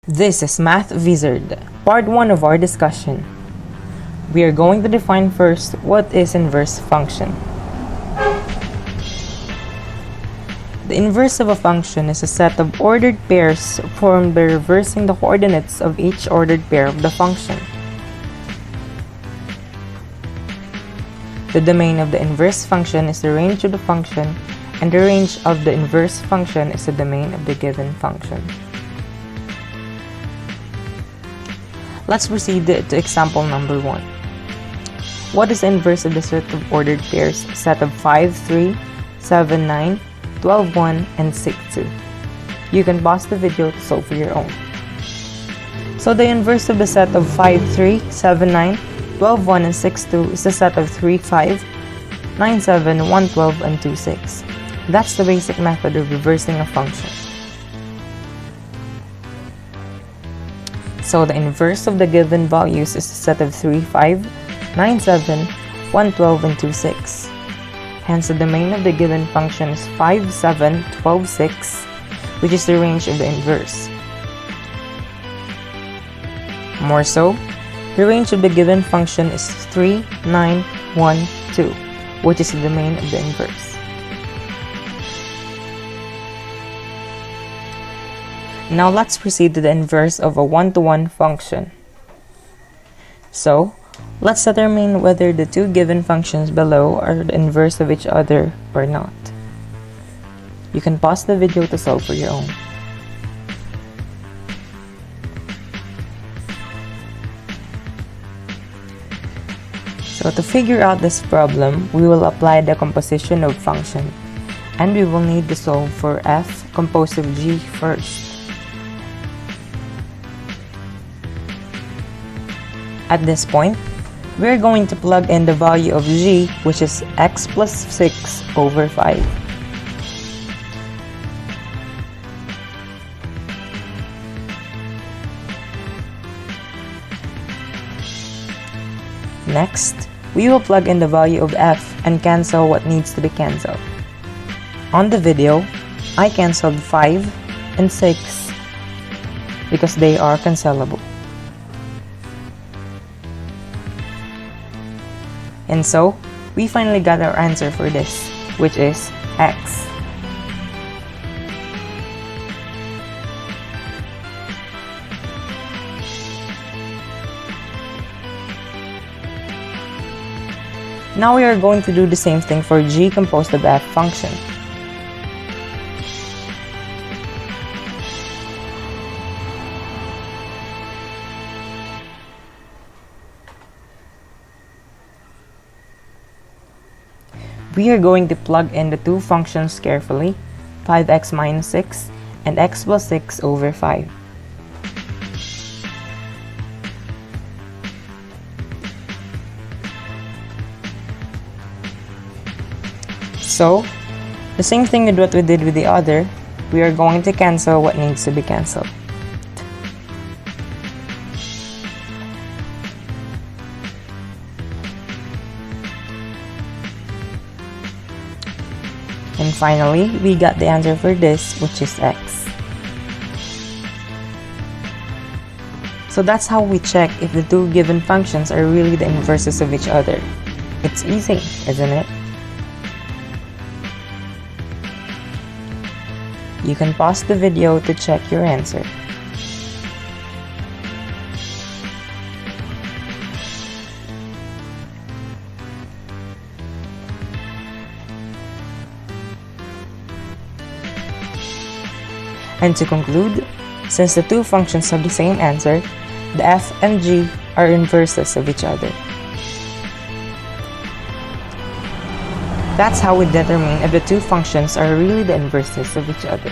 This is Math Vzard, part 1 of our discussion. We are going to define first what is inverse function. The inverse of a function is a set of ordered pairs formed by reversing the coordinates of each ordered pair of the function. The domain of the inverse function is the range of the function, and the range of the inverse function is the domain of the given function. Let's proceed to example number 1. What is the inverse of the set of ordered pairs, set of 5, 3, 7, 9, 12, 1, and 6, 2? You can pause the video to solve for your own. So the inverse of the set of 5, 3, 7, 9, 12, 1, and 6, 2 is the set of 3, 5, 9, 7, 1, 12, and 2, 6. That's the basic method of reversing a function. So the inverse of the given values is the set of 3, 5, 9, 7, 1, 12, and 2, 6. Hence, the domain of the given function is 5, 7, 12, 6, which is the range of the inverse. More so, the range of the given function is 3, 9, 1, 2, which is the domain of the inverse. Now let's proceed to the inverse of a one-to-one function. So, let's determine whether the two given functions below are the inverse of each other or not. You can pause the video to solve for your own. So to figure out this problem, we will apply the composition of function, and we will need to solve for f composed of g first. At this point, we are going to plug in the value of g, which is x plus 6 over 5. Next, we will plug in the value of f and cancel what needs to be cancelled. On the video, I cancelled 5 and 6 because they are cancelable. And so, we finally got our answer for this, which is x. Now we are going to do the same thing for g composed of f function. We are going to plug in the two functions carefully, 5x minus 6 and x plus 6 over 5. So, the same thing with what we did with the other, we are going to cancel what needs to be cancelled. And finally, we got the answer for this, which is x. So that's how we check if the two given functions are really the inverses of each other. It's easy, isn't it? You can pause the video to check your answer. And to conclude, since the two functions have the same answer, the f and g are inverses of each other. That's how we determine if the two functions are really the inverses of each other.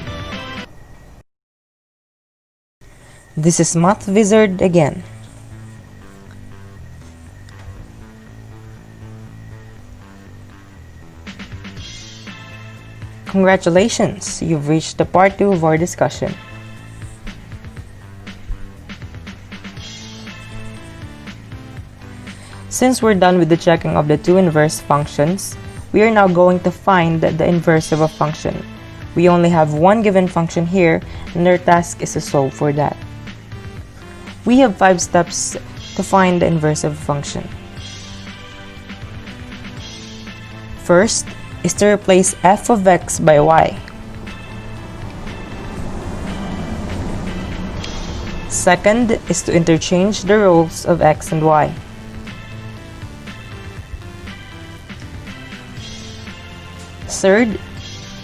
This is Math Vzard again. Congratulations! You've reached the part 2 of our discussion. Since we're done with the checking of the two inverse functions, we are now going to find the inverse of a function. We only have one given function here, and our task is to solve for that. We have 5 steps to find the inverse of a function. First is to replace f of x by y. Second is to interchange the roles of x and y. Third,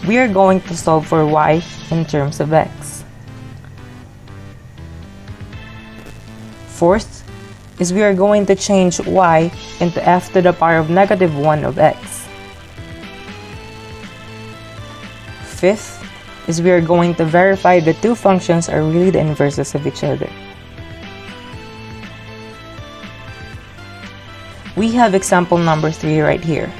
we are going to solve for y in terms of x. Fourth is we are going to change y into f to the power of negative 1 of x. Fifth is we are going to verify the two functions are really the inverses of each other. We have example number 3 right here.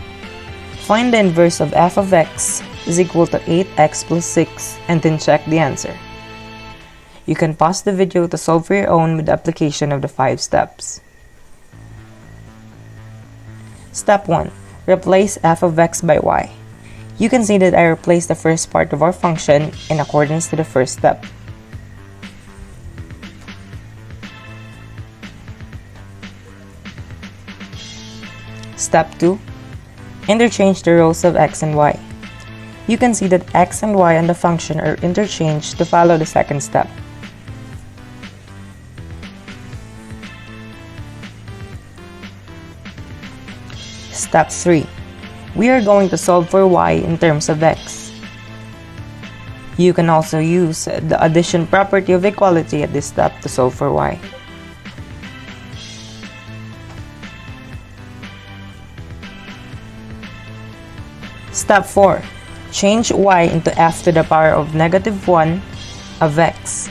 Find the inverse of f of x is equal to 8x plus 6 and then check the answer. You can pause the video to solve for your own with the application of the 5 steps. Step 1. Replace f of x by y. You can see that I replaced the first part of our function in accordance to the first step. Step 2. Interchange the roles of x and y. You can see that x and y on the function are interchanged to follow the second step. Step 3. We are going to solve for y in terms of x. You can also use the addition property of equality at this step to solve for y. Step 4. Change y into f to the power of negative 1 of x.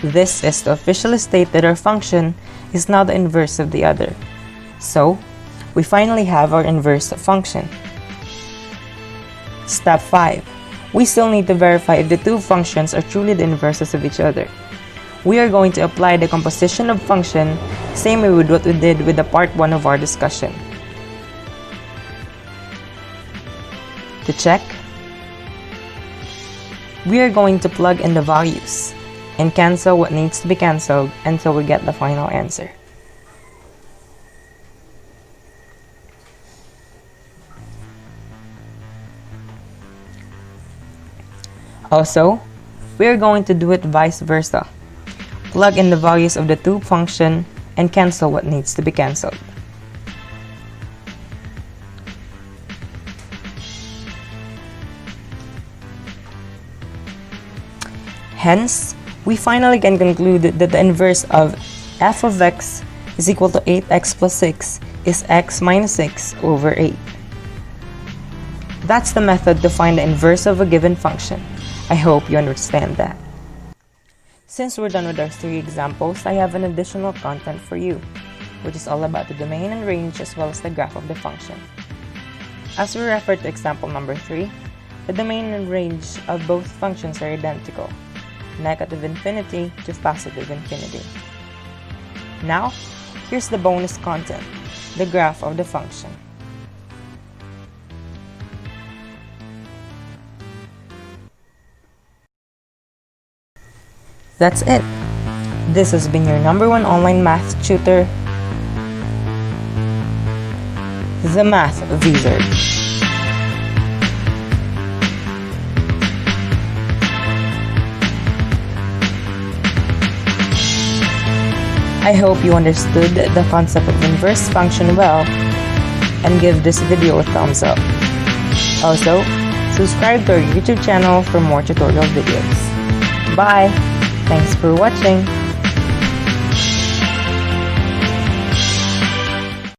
This is to officially state that our function is now the inverse of the other. So, we finally have our inverse function. Step 5. We still need to verify if the two functions are truly the inverses of each other. We are going to apply the composition of function same way with what we did with the part 1 of our discussion. To check, we are going to plug in the values and cancel what needs to be canceled until we get the final answer. Also, we are going to do it vice versa. Plug in the values of the two functions and cancel what needs to be cancelled. Hence, we finally can conclude that the inverse of f of x is equal to 8x plus 6 is x minus 6 over 8. That's the method to find the inverse of a given function. I hope you understand that. Since we're done with our 3 examples, I have an additional content for you, which is all about the domain and range as well as the graph of the function. As we refer to example number 3, the domain and range of both functions are identical, negative infinity to positive infinity. Now, here's the bonus content, the graph of the function. That's it. This has been your #1 online math tutor, the Math Vzard. I hope you understood the concept of inverse function well and give this video a thumbs up. Also, subscribe to our YouTube channel for more tutorial videos. Bye! Thanks for watching.